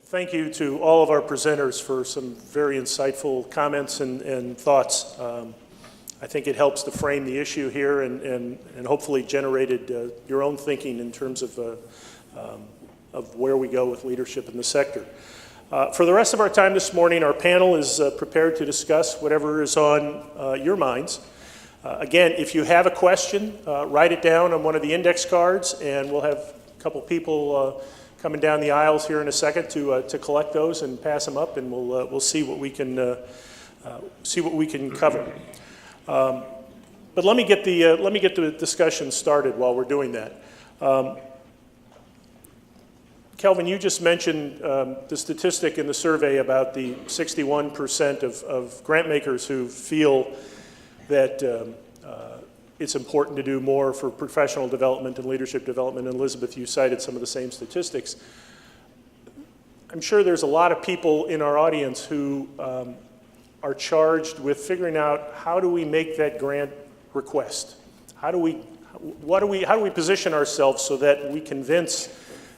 Thank you to all of our presenters for some very insightful comments and thoughts. I think it helps to frame the issue here and hopefully generated your own thinking in terms of where we go with leadership in the sector. For the rest of our time this morning, our panel is prepared to discuss whatever is on your minds. Again, if you have a question, write it down on one of the index cards, and we'll have a couple people coming down the aisles here in a second to collect those and pass them up, and we'll see what we can cover. But let me get the discussion started while we're doing that. Kelvin, you just mentioned the statistic in the survey about the 61% of grant makers who feel that it's important to do more for professional development and leadership development. And Elizabeth, you cited some of the same statistics. I'm sure there's a lot of people in our audience who are charged with figuring out how do we make that grant request? How do we position ourselves so that we convince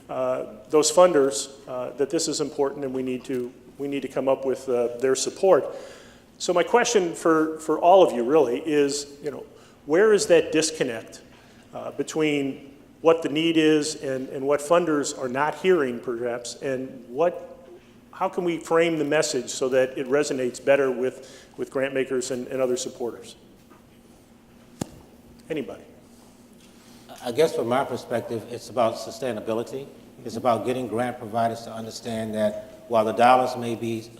those funders that this is important and we need to come up with their support? So my question for all of you really is, where is that disconnect between what the need is and what funders are not hearing perhaps, and how can we frame the message so that it resonates better with grant makers and other supporters? Anybody? I guess from my perspective, it's about sustainability. It's about getting grant providers to understand that while the dollars may be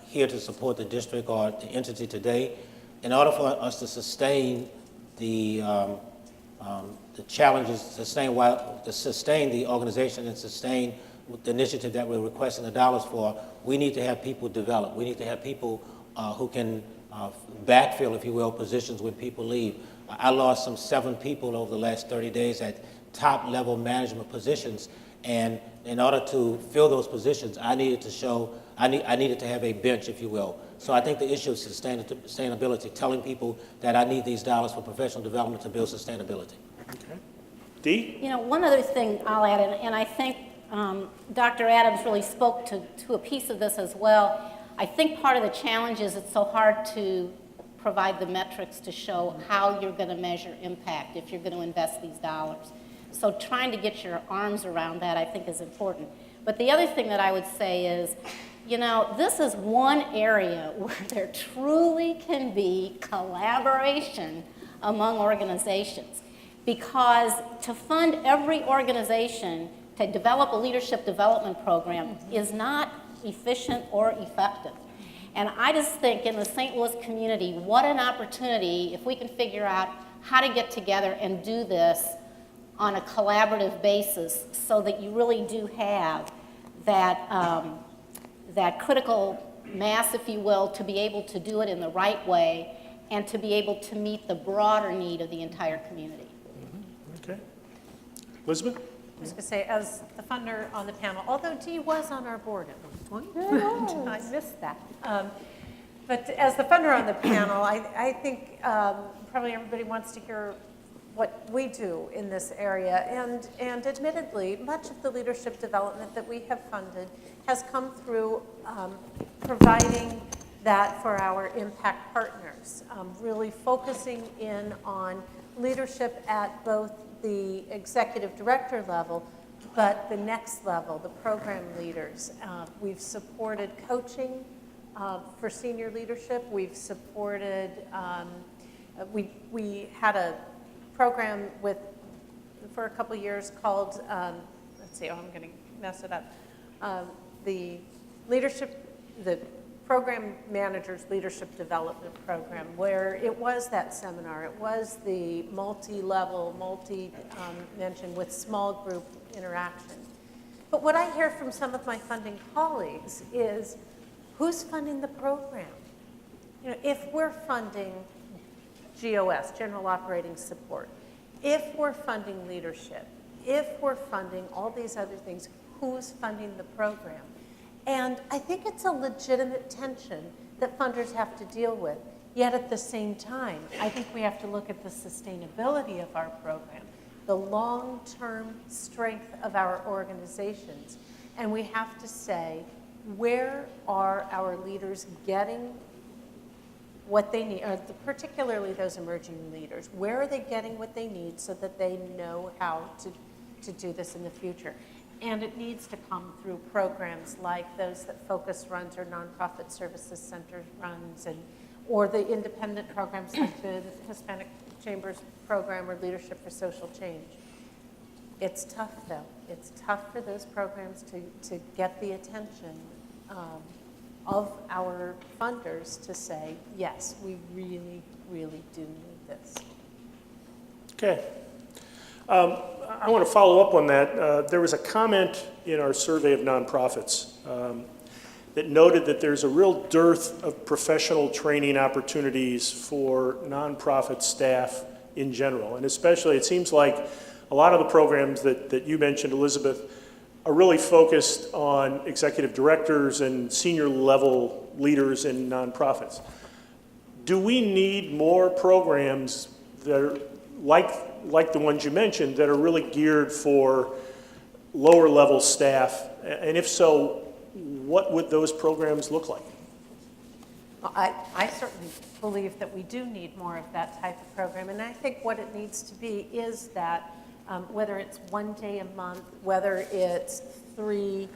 here to support the district or the entity today, in order for us to sustain the challenges, sustain the organization and sustain the initiative that we're requesting the dollars for, we need to have people develop. We need to have people who can backfill, if you will, positions when people leave. I lost some 7 people over the last 30 days at top level management positions, and in order to fill those positions, I needed to have a bench, if you will. So I think the issue is sustainability, telling people that I need these dollars for professional development to build sustainability. Okay. Dee? One other thing I'll add, and I think Dr. Adams really spoke to a piece of this as well. I think part of the challenge is it's so hard to provide the metrics to show how you're going to measure impact if you're going to invest these dollars. So trying to get your arms around that, I think, is important. But the other thing that I would say is, this is one area where there truly can be collaboration among organizations, because to fund every organization to develop a leadership development program is not efficient or effective. And I just think in the St. Louis community, what an opportunity if we can figure out how to get together and do this on a collaborative basis so that you really do have that critical mass, if you will, to be able to do it in the right way and to be able to meet the broader need of the entire community. Mm-hmm. Okay. Elizabeth? I was going to say, as the funder on the panel, although Dee was on our board at one point. I missed that. But as the funder on the panel, I think probably everybody wants to hear what we do in this area. And admittedly, much of the leadership development that we have funded has come through providing that for our impact partners, really focusing in on leadership at both the executive director level, but the next level, the program leaders. We've supported coaching for senior leadership. We've supported, we had a program for a couple years called, let's see, I'm going to mess it up, the Program Managers Leadership Development Program, where it was that seminar. It was the multi-level, multi-mention with small group interaction. But what I hear from some of my funding colleagues is, who's funding the program? If we're funding GOS, General Operating Support, if we're funding leadership, if we're funding all these other things, who's funding the program? And I think it's a legitimate tension that funders have to deal with. Yet at the same time, I think we have to look at the sustainability of our program, the long-term strength of our organizations, And we have to say, where are our leaders getting what they need, or particularly those emerging leaders, where are they getting what they need so that they know how to do this in the future? And it needs to come through programs like those that Focus runs or Nonprofit Services Center runs, or the independent programs like the Hispanic Chambers program or Leadership for Social Change. It's tough, though. It's tough for those programs to get the attention of our funders to say, yes, we really, really do need this. Okay. I want to follow up on that. There was a comment in our survey of nonprofits that noted that there's a real dearth of professional training opportunities for nonprofit staff in general. And especially, it seems like a lot of the programs that you mentioned, Elizabeth, are really focused on executive directors and senior level leaders in nonprofits. Do we need more programs that are like the ones you mentioned that are really geared for lower level staff? And if so, what would those programs look like? Well, I certainly believe that we do need more of that type of program. And I think what it needs to be is that whether it's one day a month, whether it's 3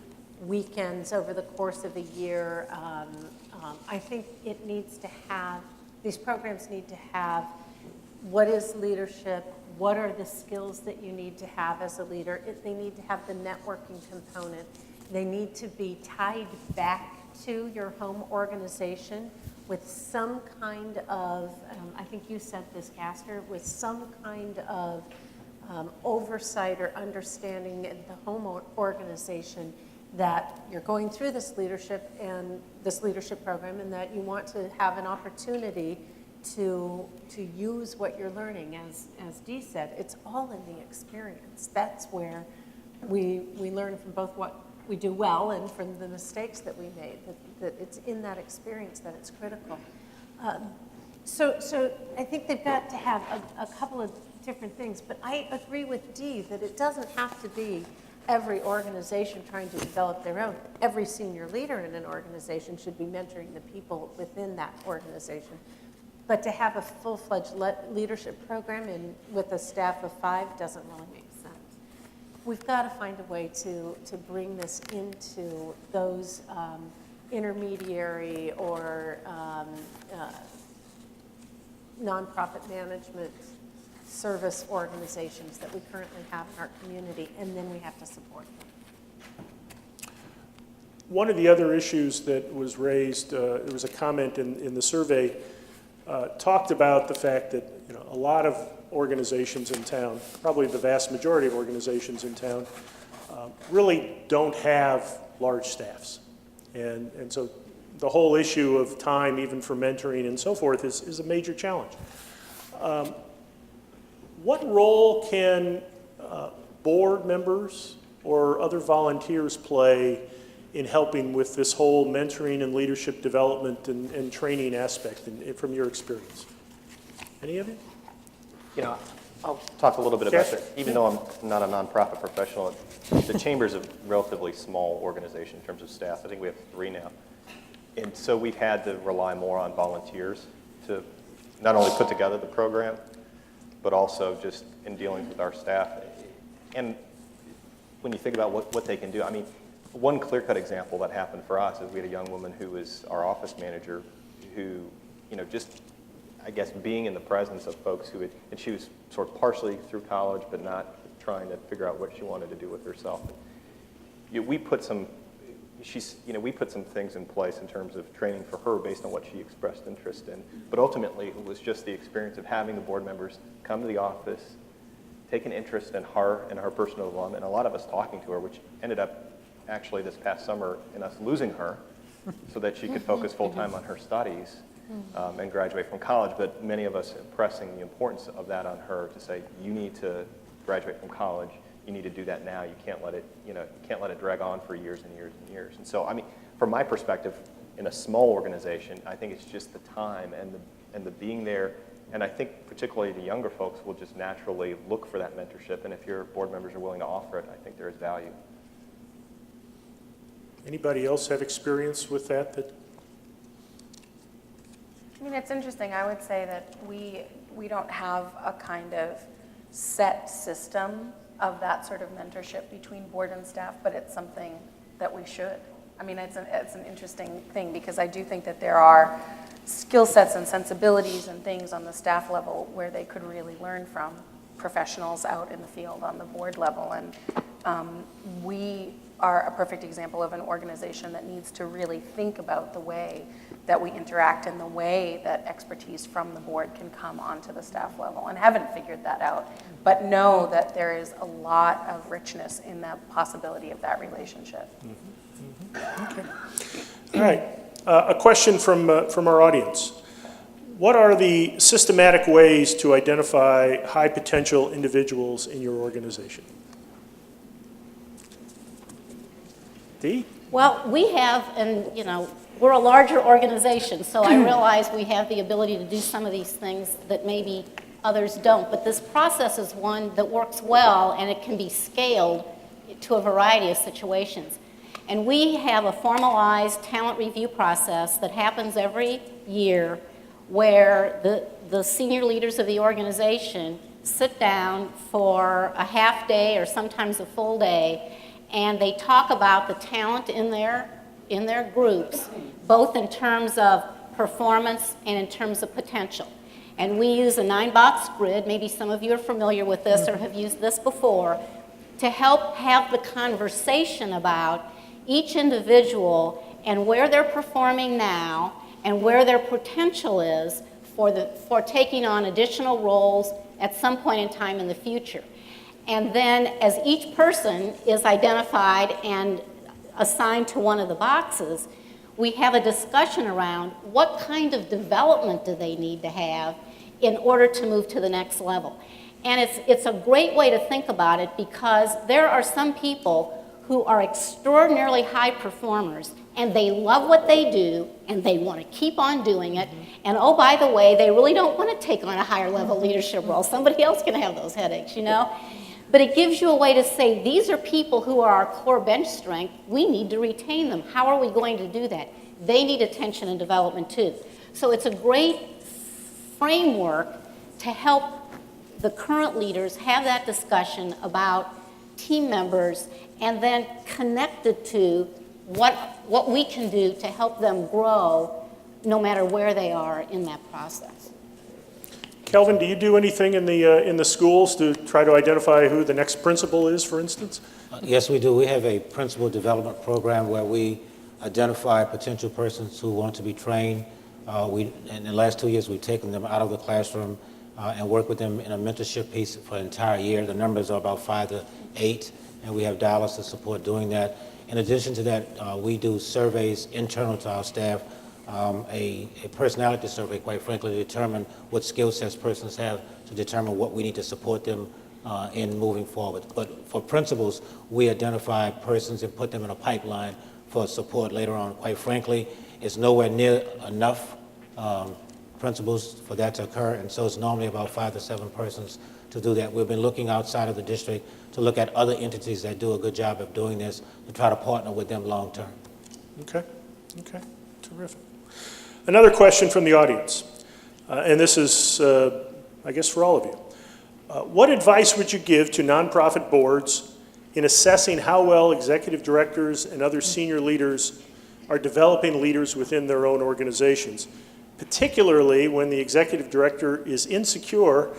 weekends over the course of a year, I think it needs to have, these programs need to have what is leadership, what are the skills that you need to have as a leader. They need to have the networking component. They need to be tied back to your home organization with some kind of, I think you said this, Castor, with some kind of oversight or understanding in the home organization that you're going through this leadership program, and that you want to have an opportunity to use what you're learning. As Dee said, it's all in the experience. That's where we learn from both what we do well and from the mistakes that we made, that it's in that experience that it's critical. So I think they've got to have a couple of different things, but I agree with Dee that it doesn't have to be every organization trying to develop their own. Every senior leader in an organization should be mentoring the people within that organization. But to have a full-fledged leadership program with a staff of 5 doesn't really make sense. We've got to find a way to bring this into those intermediary or nonprofit management service organizations that we currently have in our community, and then we have to support them. One of the other issues that was raised, there was a comment in the survey, talked about the fact that a lot of organizations in town, probably the vast majority of organizations in town, really don't have large staffs. And so the whole issue of time, even for mentoring and so forth, is a major challenge. What role can board members or other volunteers play in helping with this whole mentoring and leadership development and training aspect from your experience? Any of you? I'll talk a little bit about Castor? it. Even though I'm not a nonprofit professional, the Chamber's a relatively small organization in terms of staff. I think we have 3 now. And so we've had to rely more on volunteers to not only put together the program, but also just in dealing with our staff. And when you think about what they can do, I mean, one clear-cut example that happened for us is we had a young woman who was our office manager who, just, I guess, being in the presence of folks who and she was sort of partially through college, but not trying to figure out what she wanted to do with herself. We put some things in place in terms of training for her based on what she expressed interest in. But ultimately, it was just the experience of having the board members come to the office, take an interest in her and her personal development, and a lot of us talking to her, which ended up actually this past summer in us losing her so that she could focus full-time on her studies and graduate from college. But many of us impressing the importance of that on her to say, you need to graduate from college. You need to do that now. You can't let it drag on for years and years and years. And so, I mean, from my perspective, in a small organization, I think it's just the time and the being there. And I think particularly the younger folks will just naturally look for that mentorship. And if your board members are willing to offer it, I think there is value. Anybody else have experience with that? I mean, it's interesting. I would say that we don't have a kind of set system of that sort of mentorship between board and staff, but it's something that we should. I mean, it's an interesting thing because I do think that there are skill sets and sensibilities and things on the staff level where they could really learn from professionals out in the field on the board level. And we are a perfect example of an organization that needs to really think about the way that we interact and the way that expertise from the board can come onto the staff level, and haven't figured that out, but know that there is a lot of richness in the possibility of that relationship. Okay. All right. A question from our audience. What are the systematic ways to identify high potential individuals in your organization? Dee? Well, we have, and we're a larger organization, so I realize we have the ability to do some of these things that maybe others don't. But this process is one that works well, and it can be scaled to a variety of situations. And we have a formalized talent review process that happens every year where the senior leaders of the organization sit down for a half day or sometimes a full day, and they talk about the talent in their groups, both in terms of performance and in terms of potential. And we use a 9-box grid, maybe some of you are familiar with this or have used this before, to help have the conversation about each individual and where they're performing now and where their potential is for taking on additional roles at some point in time in the future. And then as each person is identified and assigned to one of the boxes, we have a discussion around what kind of development do they need to have in order to move to the next level. And it's a great way to think about it because there are some people who are extraordinarily high performers and they love what they do and they want to keep on doing it. And oh, by the way, they really don't want to take on a higher level leadership role. Somebody else can have those headaches, But it gives you a way to say, these are people who are our core bench strength. We need to retain them. How are we going to do that? They need attention and development too. So it's a great framework to help the current leaders have that discussion about team members and then connect it to what we can do to help them grow no matter where they are in that process. Kelvin, do you do anything in the schools to try to identify who the next principal is, for instance? Yes, we do. We have a principal development program where we identify potential persons who want to be trained. In the last 2 years, we've taken them out of the classroom and worked with them in a mentorship piece for an entire year. The numbers are about 5 to 8, and we have dollars to support doing that. In addition to that, we do surveys internal to our staff, a personality survey, quite frankly, to determine what skill sets persons have, to determine what we need to support them in moving forward. But for principals, we identify persons and put them in a pipeline for support later on. Quite frankly, it's nowhere near enough principals for that to occur, and so it's normally about 5 to 7 persons to do that. We've been looking outside of the district to look at other entities that do a good job of doing this, to try to partner with them long term. Okay, terrific. Another question from the audience, and this is, I guess, for all of you. What advice would you give to nonprofit boards in assessing how well executive directors and other senior leaders are developing leaders within their own organizations, particularly when the executive director is insecure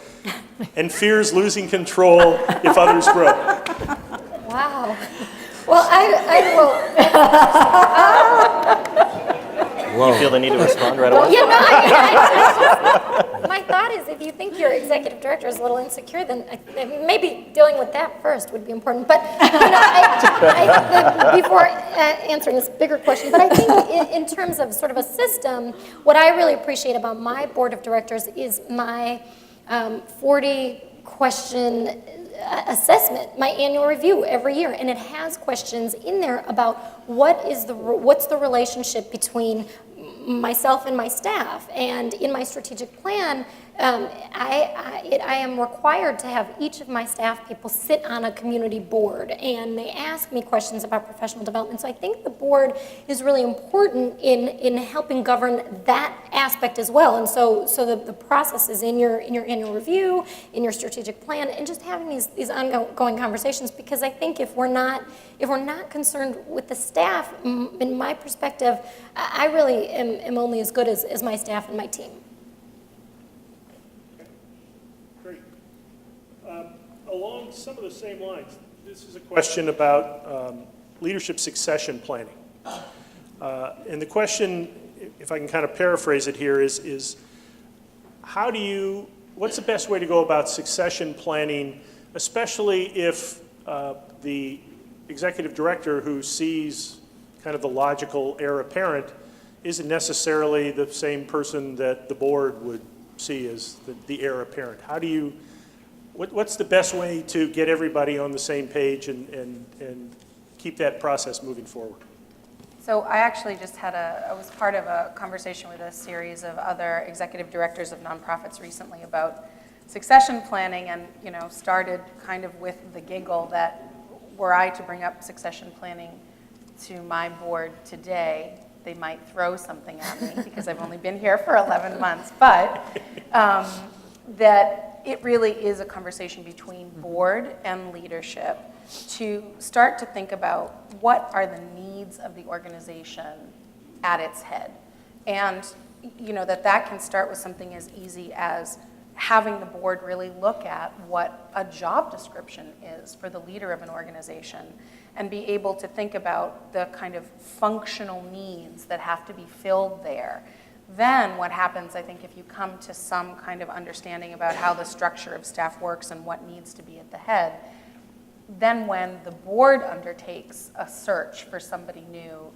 and fears losing control if others grow? Wow. Well, I will. You feel the need to respond right away? My thought is, if you think your executive director is a little insecure, then maybe dealing with that first would be important. But before answering this bigger question, but I think in terms of sort of a system, what I really appreciate about my board of directors is my 40-question assessment, my annual review every year, and it has questions in there about what's the relationship between myself and my staff. And in my strategic plan, I am required to have each of my staff people sit on a community board, and they ask me questions about professional development. So I think the board is really important in helping govern that aspect as well. And so the process is in your annual review, in your strategic plan, and just having these ongoing conversations. Because I think if we're not concerned with the staff, in my perspective, I really am only as good as my staff and my team. Great. Along some of the same lines, this is a question about leadership succession planning. And the question, if I can kind of paraphrase it here, is what's the best way to go about succession planning, especially if the executive director who sees kind of the logical heir apparent isn't necessarily the same person that the board would see as the heir apparent? What's the best way to get everybody on the same page and keep that process moving forward? So I actually just I was part of a conversation with a series of other executive directors of nonprofits recently about succession planning, and started kind of with the giggle that were I to bring up succession planning to my board today, they might throw something at me because I've only been here for 11 months, but that it really is a conversation between board and leadership to start to think about what are the needs of the organization at its head. And that can start with something as easy as having the board really look at what a job description is for the leader of an organization and be able to think about the kind of functional needs that have to be filled there. Then what happens, I think, if you come to some kind of understanding about how the structure of staff works and what needs to be at the head, then when the board undertakes a search for somebody new,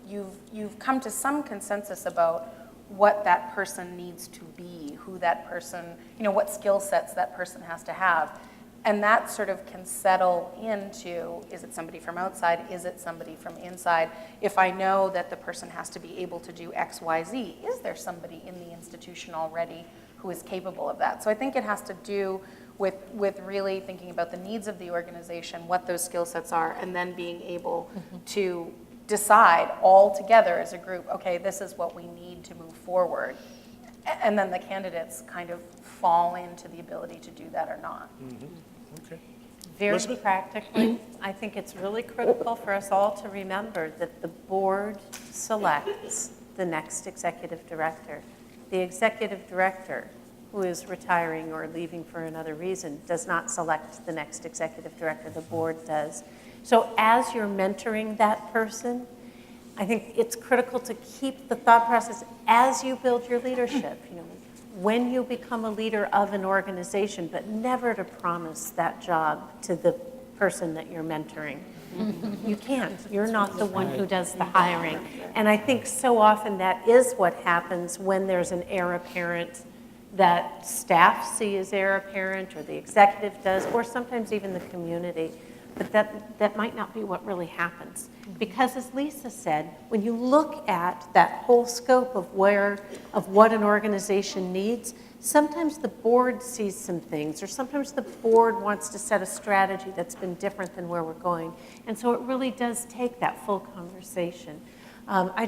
you've come to some consensus about what that person needs to be, who that person, what skill sets that person has to have. And that sort of can settle into, is it somebody from outside? Is it somebody from inside? If I know that the person has to be able to do X, Y, Z, is there somebody in the institution already who is capable of that? So I think it has to do with really thinking about the needs of the organization, what those skill sets are, and then being able to decide all together as a group, okay, this is what we need to move forward. And then the candidates kind of fall into the ability to do that or not. Mm-hmm. Okay. Very Elizabeth? practically, I think it's really critical for us all to remember that the board selects the next executive director. The executive director who is retiring or leaving for another reason does not select the next executive director, the board does. So as you're mentoring that person, I think it's critical to keep the thought process as you build your leadership, when you become a leader of an organization, but never to promise that job to the person that you're mentoring. You can't. You're not the one who does the hiring. And I think so often that is what happens when there's an heir apparent that staff see as heir apparent, or the executive does, or sometimes even the community. But that might not be what really happens. Because as Lisa said, when you look at that whole scope of what an organization needs, sometimes the board sees some things, or sometimes the board wants to set a strategy that's been different than where we're going. And so it really does take that full conversation. I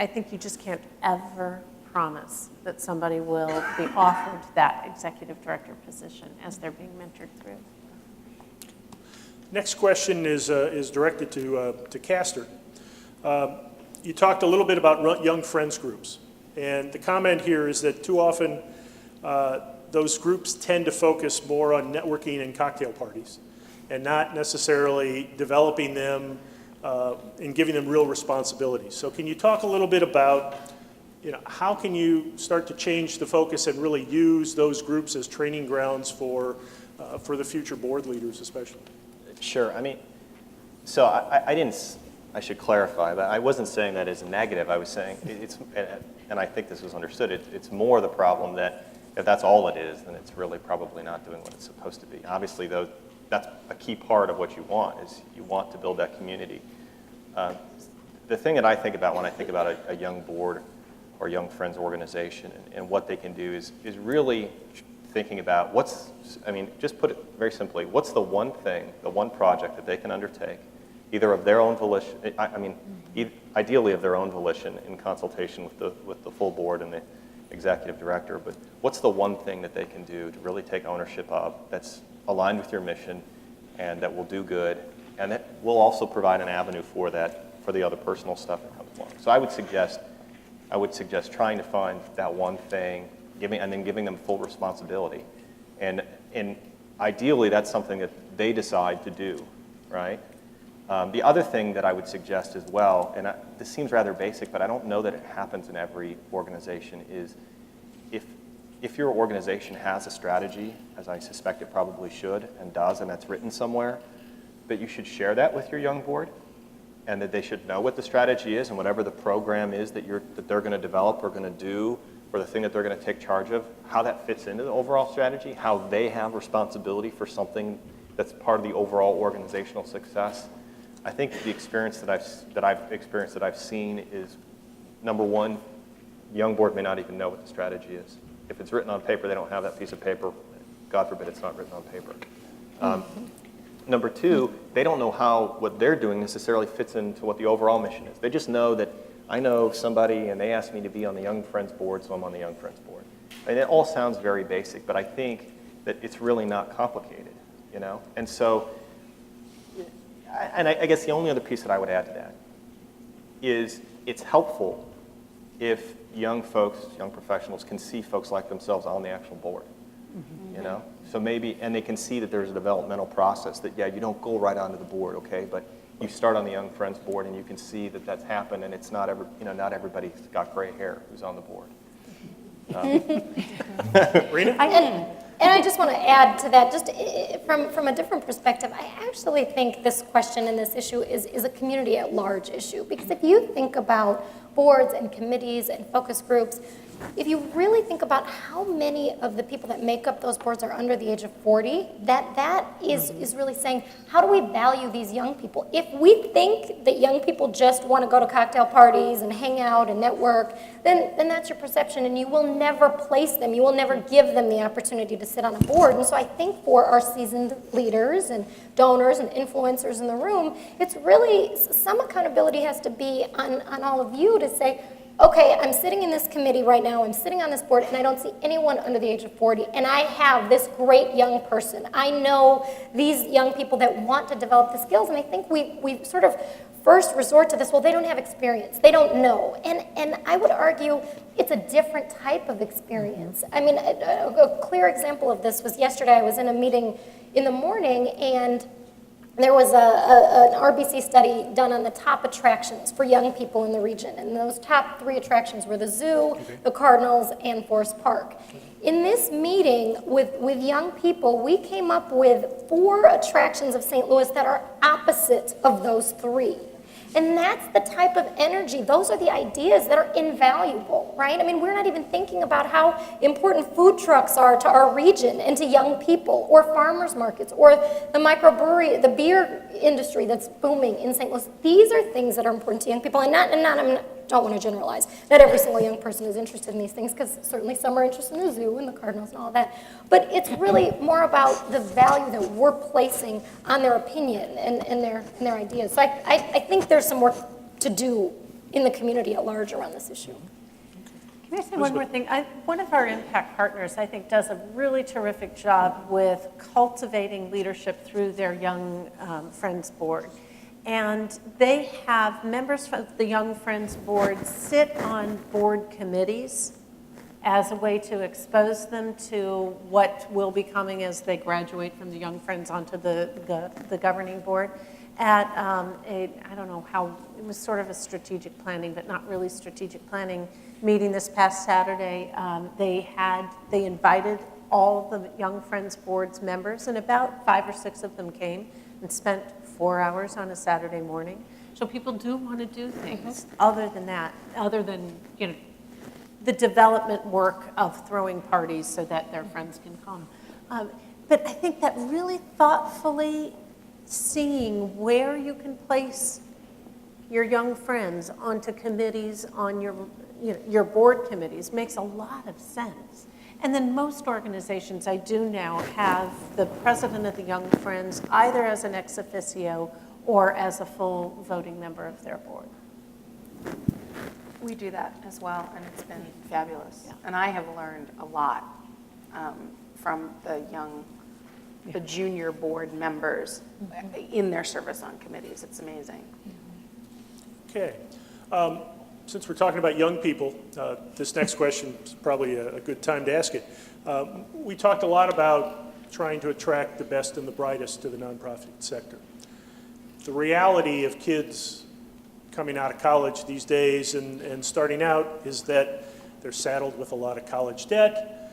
think you just can't ever promise that somebody will be offered that executive director position as they're being mentored through. Next question is directed to Castor. You talked a little bit about young friends groups, and the comment here is that too often those groups tend to focus more on networking and cocktail parties, and not necessarily developing them and giving them real responsibilities. So can you talk a little bit about how can you start to change the focus and really use those groups as training grounds for the future board leaders especially? Sure. I mean, so I should clarify that I wasn't saying that as a negative. I was saying it's, and I think this was understood, it's more the problem that if that's all it is, then it's really probably not doing what it's supposed to be. Obviously, though, that's a key part of what you want, is you want to build that community. The thing that I think about when I think about a young board or Young Friends organization, and what they can do is really thinking about just put it very simply, what's the one thing, the one project that they can undertake, either of their own volition, ideally of their own volition in consultation with the full board and the executive director, but what's the one thing that they can do to really take ownership of that's aligned with your mission and that will do good, and that will also provide an avenue for the other personal stuff that comes along. So I would suggest trying to find that one thing, and then giving them full responsibility. And ideally, that's something that they decide to do, right? The other thing that I would suggest as well, and this seems rather basic, but I don't know that it happens in every organization, is if your organization has a strategy, as I suspect it probably should and does, and that's written somewhere, that you should share that with your young board, and that they should know what the strategy is and whatever the program is that they're going to develop or going to do, or the thing that they're going to take charge of, how that fits into the overall strategy, how they have responsibility for something that's part of the overall organizational success. I think the experience that I've seen is, number one, young board may not even know what the strategy is. If it's written on paper, they don't have that piece of paper. God forbid it's not written on paper. Number two, they don't know how what they're doing necessarily fits into what the overall mission is. They just know that I know somebody and they asked me to be on the Young Friends board, so I'm on the Young Friends board. And it all sounds very basic, but I think that it's really not complicated, you know? And so, I guess the only other piece that I would add to that is it's helpful if young folks, young professionals can see folks like themselves on the actual board, you know? So maybe, and they can see that there's a developmental process that, yeah, you don't go right onto the board, okay, but you start on the Young Friends board and you can see that that's happened, and it's not everybody's got gray hair who's on the board. Reena? And I just want to add to that, just from a different perspective, I actually think this question and this issue is a community at large issue. Because if you think about boards and committees and focus groups, if you really think about how many of the people that make up those boards are under the age of 40, that is really saying, how do we value these young people? If we think that young people just want to go to cocktail parties and hang out and network, then that's your perception, and you will never place them, you will never give them the opportunity to sit on a board. And so I think for our seasoned leaders and donors and influencers in the room, it's really, some accountability has to be on all of you to say, okay, I'm sitting in this committee right now, I'm sitting on this board, and I don't see anyone under the age of 40, and I have this great young person. I know these young people that want to develop the skills, and I think we sort of first resort to this, well, they don't have experience, they don't know. And I would argue it's a different type of experience. I mean, a clear example of this was yesterday. I was in a meeting in the morning, and there was an RBC study done on the top attractions for young people in the region, and those top 3 attractions were the zoo, the Cardinals, and Forest Park. In this meeting with young people, we came up with 4 attractions of St. Louis that are opposite of those 3. And that's the type of energy, those are the ideas that are invaluable, right? I mean, we're not even thinking about how important food trucks are to our region and to young people, or farmers markets, or the microbrewery, the beer industry that's booming in St. Louis. These are things that are important to young people, and I don't want to generalize. Not every single young person is interested in these things, because certainly some are interested in the zoo and the Cardinals and all that. But it's really more about the value that we're placing on their opinion and their ideas. So I think there's some work to do in the community at large around this issue. Can I say one more thing? One of our impact partners, I think, does a really terrific job with cultivating leadership through their Young Friends Board. And they have members from the Young Friends Board sit on board committees as a way to expose them to what will be coming as they graduate from the Young Friends onto the governing board. At I don't know how, it was sort of a strategic planning, but not really strategic planning meeting this past Saturday. They invited all the Young Friends Board's members, and about 5 or 6 of them came and spent 4 hours on a Saturday morning. So people do want to do things other than that, other than, you know, the development work of throwing parties so that their friends can come. But I think that really thoughtfully seeing where you can place your young friends onto committees, on your your board committees makes a lot of sense. And then most organizations I do now have the president of the Young Friends either as an ex officio or as a full voting member of their board. We do that as well, and it's been fabulous. Yeah. And I have learned a lot from the junior board members in their service on committees. It's amazing. Okay. Since we're talking about young people, this next question is probably a good time to ask it. We talked a lot about trying to attract the best and the brightest to the nonprofit sector. The reality of kids coming out of college these days and starting out is that they're saddled with a lot of college debt,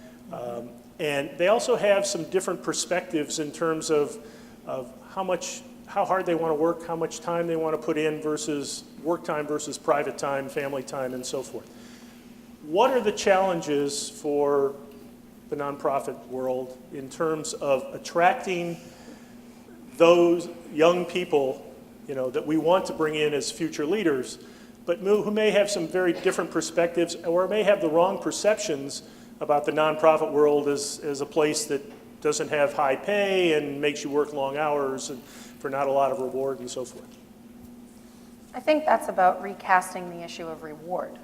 and they also have some different perspectives in terms of how hard they want to work, how much time they want to put in versus work time versus private time, family time, and so forth. What are the challenges for the nonprofit world in terms of attracting those young people, that we want to bring in as future leaders, but who may have some very different perspectives or may have the wrong perceptions about the nonprofit world as a place that doesn't have high pay and makes you work long hours and for not a lot of reward and so forth? I think that's about recasting the issue of reward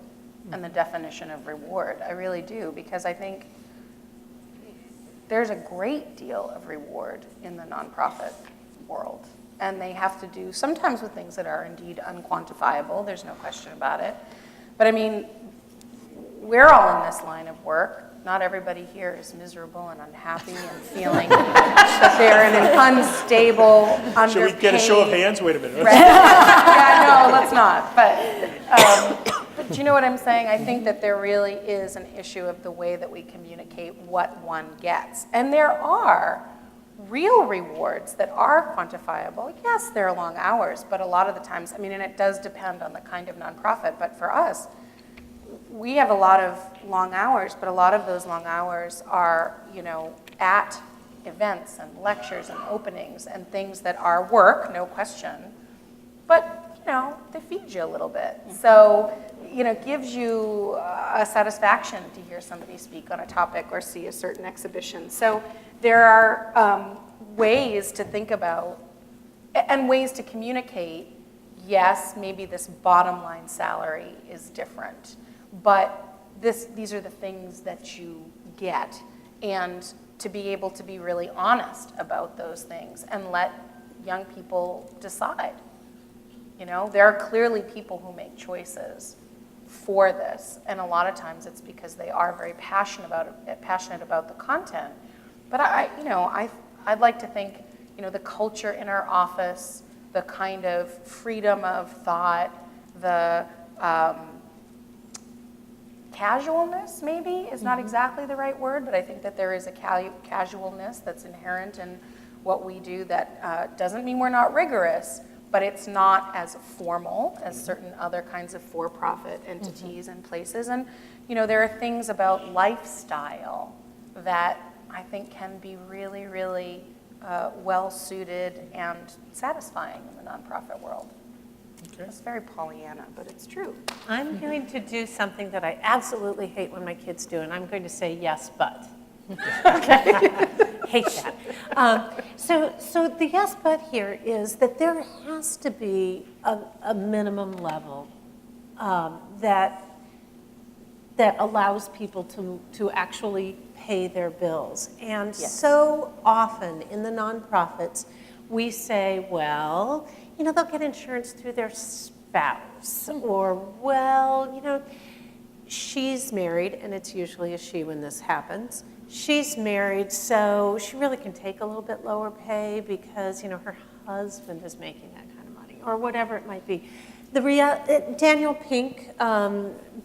and the definition of reward. I really do, because I think there's a great deal of reward in the nonprofit world. And they have to do sometimes with things that are indeed unquantifiable. There's no question about it. But I mean, we're all in this line of work. Not everybody here is miserable and unhappy and feeling that they're in an unstable, underpaid... Should we get a show of hands? Wait a minute. Right. Yeah, no, let's not. But do you know what I'm saying? I think that there really is an issue of the way that we communicate what one gets. And there are real rewards that are quantifiable. Yes, there are long hours, but a lot of the times, and it does depend on the kind of nonprofit, but for us, we have a lot of long hours, but a lot of those long hours are, at events and lectures and openings and things that are work, no question, but, they feed you a little bit. So, gives you a satisfaction to hear somebody speak on a topic or see a certain exhibition. So there are ways to think about and ways to communicate, yes, maybe this bottom line salary is different, but these are the things that you get, and to be able to be really honest about those things and let young people decide. There are clearly people who make choices for this, and a lot of times it's because they are very passionate about the content. But I'd like to think, the culture in our office, the kind of freedom of thought, the casualness maybe is not exactly the right word, but I think that there is a casualness that's inherent in what we do that doesn't mean we're not rigorous, but it's not as formal as certain other kinds of for-profit entities and places. And, there are things about lifestyle that I think can be really, really well-suited and satisfying in the nonprofit world. Okay. It's very Pollyanna, but it's true. I'm going to do something that I absolutely hate when my kids do, and I'm going to say yes, but. Okay. Hate that. So the yes, but here is that there has to be a minimum level that allows people to actually pay their bills. And yes. So often in the nonprofits, we say, well, they'll get insurance through their spouse, or, well, she's married, and it's usually a she when this happens. She's married, so she really can take a little bit lower pay because, her husband is making that kind of money, or whatever it might be. Daniel Pink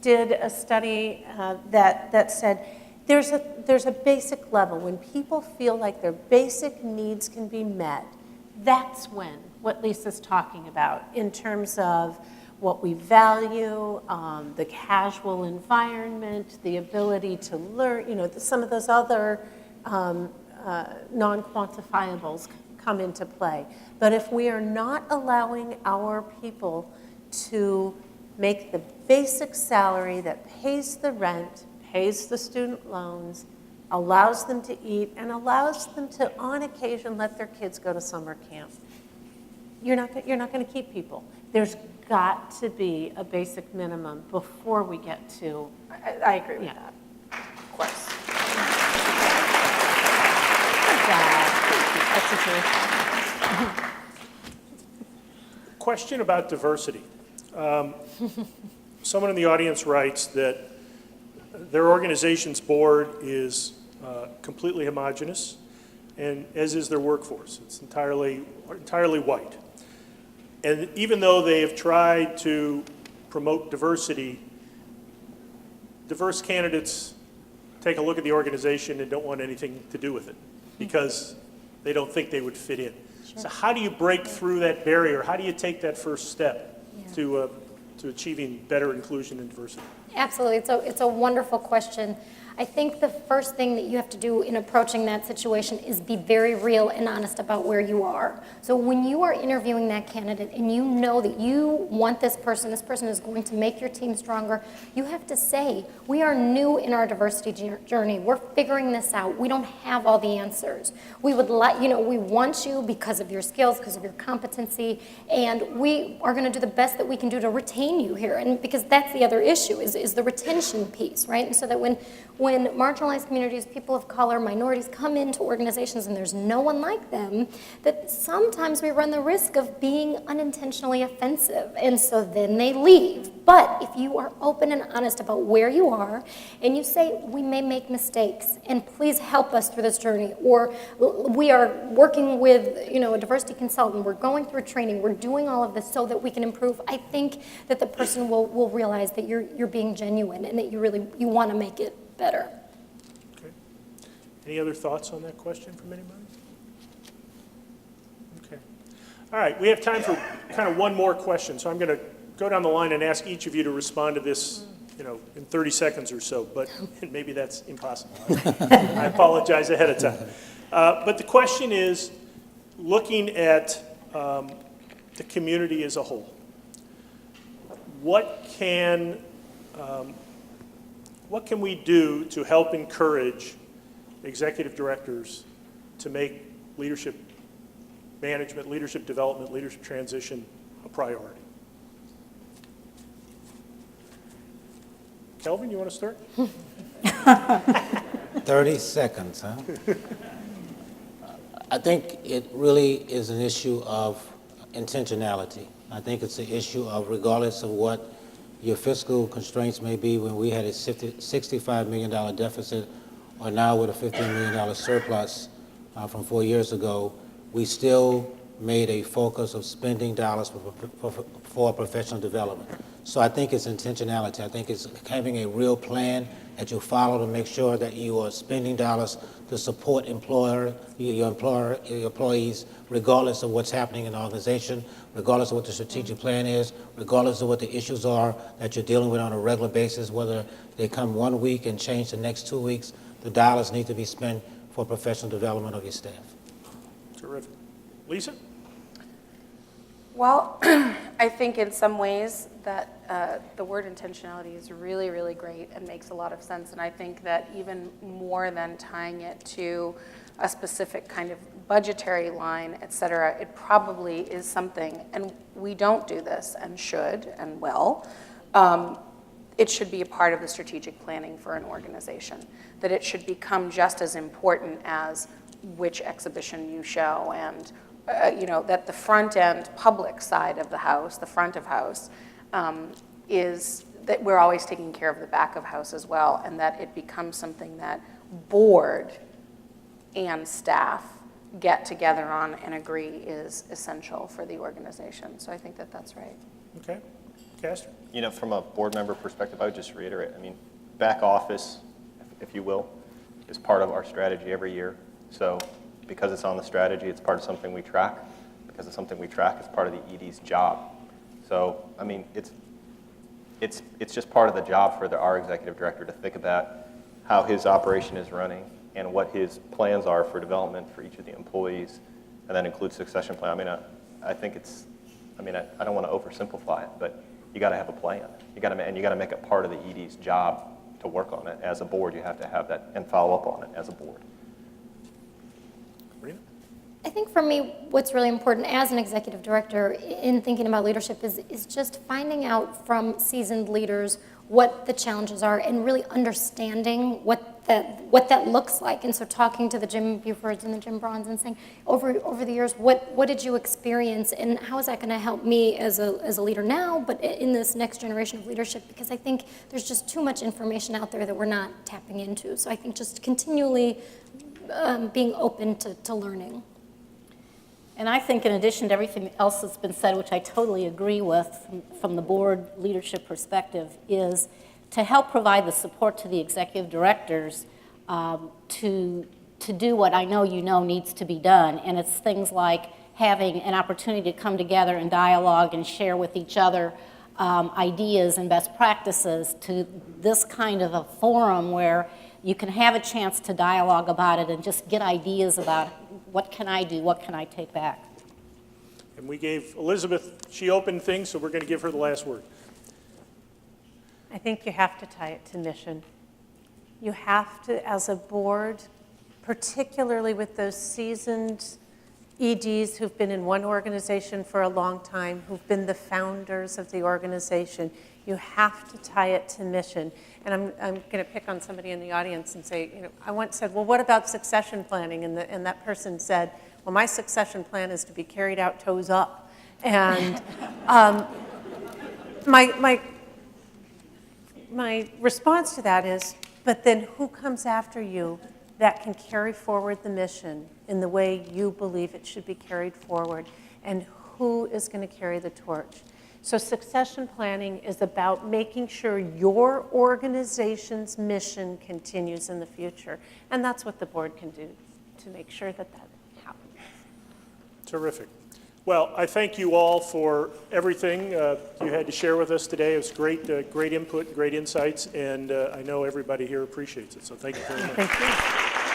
did a study that said there's a basic level. When people feel like their basic needs can be met, that's when, what Lisa's talking about, in terms of what we value, the casual environment, the ability to learn, some of those other non-quantifiables come into play. But if we are not allowing our people to make the basic salary that pays the rent, pays the student loans, allows them to eat, and allows them to, on occasion, let their kids go to summer camp. You're not going to keep people. There's got to be a basic minimum before we get to. I agree with that, of course. Question about diversity. Someone in the audience writes that their organization's board is completely homogeneous, and as is their workforce. It's entirely white. And even though they have tried to promote diversity, diverse candidates take a look at the organization and don't want anything to do with it because they don't think they would fit in. Sure. So how do you break through that barrier? How do you take that first step to achieving better inclusion and diversity? Absolutely. It's a wonderful question. I think the first thing that you have to do in approaching that situation is be very real and honest about where you are. So when you are interviewing that candidate and you know that you want this person is going to make your team stronger, you have to say, we are new in our diversity journey. We're figuring this out. We don't have all the answers. We would we want you because of your skills, because of your competency, and we are going to do the best that we can do to retain you here. And because that's the other issue is the retention piece, right? And so that when marginalized communities, people of color, minorities come into organizations and there's no one like them, that sometimes we run the risk of being unintentionally offensive. And so then they leave. But if you are open and honest about where you are and you say, we may make mistakes and please help us through this journey, or we are working with a diversity consultant, we're going through training, we're doing all of this so that we can improve, I think that the person will realize that you're being genuine and that you want to make it better. Okay. Any other thoughts on that question from anybody? Okay. All right, we have time for kind of one more question, so I'm going to go down the line and ask each of you to respond to this, in 30 seconds or so, but maybe that's impossible. I apologize ahead of time. But the question is, looking at the community as a whole, what can we do to help encourage executive directors to make leadership management, leadership development, leadership transition a priority? Kelvin, you want to start? 30 seconds, huh? I think it really is an issue of intentionality. I think it's an issue of, regardless of what your fiscal constraints may be, when we had a $65 million deficit, or now with a $15 million surplus from 4 years ago, we still made a focus of spending dollars for professional development. So I think it's intentionality. I think it's having a real plan that you follow to make sure that you are spending dollars to support your employees, regardless of what's happening in the organization, regardless of what the strategic plan is, regardless of what the issues are that you're dealing with on a regular basis, whether they come 1 week and change the next 2 weeks, the dollars need to be spent for professional development of your staff. Terrific. Lisa? Well, I think in some ways that the word intentionality is really, really great and makes a lot of sense. And I think that even more than tying it to a specific kind of budgetary line, et cetera, it probably is something, and we don't do this and should and will, it should be a part of the strategic planning for an organization, that it should become just as important as which exhibition you show, and that the front end public side of the house, the front of house, is that we're always taking care of the back of house as well, and that it becomes something that board and staff get together on and agree is essential for the organization. So I think that that's right. Okay. Castor? From a board member perspective, I would just reiterate, back office, if you will, is part of our strategy every year. So because it's on the strategy, it's part of something we track. Because it's something we track, it's part of the ED's job. So, it's just part of the job for our executive director to think about how his operation is running and what his plans are for development for each of the employees, and that includes succession plan. I think it's, I don't want to oversimplify it, but you got to have a plan. You got to make it part of the ED's job to work on it. As a board, you have to have that and follow up on it as a board. Reena? I think for me, what's really important as an executive director in thinking about leadership is just finding out from seasoned leaders what the challenges are and really understanding what that looks like. And so talking to the Jim Bufords and the Jim Brauns and saying, over the years, what did you experience and how is that going to help me as a leader now, but in this next generation of leadership? Because I think there's just too much information out there that we're not tapping into. So I think just continually being open to learning. And I think in addition to everything else that's been said, which I totally agree with from the board leadership perspective, is to help provide the support to the executive directors to do what I know you know needs to be done. And it's things like having an opportunity to come together and dialogue and share with each other ideas and best practices, to this kind of a forum where you can have a chance to dialogue about it and just get ideas about what can I do, what can I take back. And we gave Elizabeth, she opened things, so we're going to give her the last word. I think you have to tie it to mission. You have to, as a board, particularly with those seasoned EDs who've been in one organization for a long time, who've been the founders of the organization, you have to tie it to mission. And I'm going to pick on somebody in the audience and say, I once said, well, what about succession planning? And that person said, well, my succession plan is to be carried out toes up. And my response to that is, but then who comes after you that can carry forward the mission in the way you believe it should be carried forward? And who is going to carry the torch? So succession planning is about making sure your organization's mission continues in the future. And that's what the board can do to make sure that happens. Terrific. Well, I thank you all for everything you had to share with us today. It was great input, great insights, and I know everybody here appreciates it. So thank you very much. Thank you.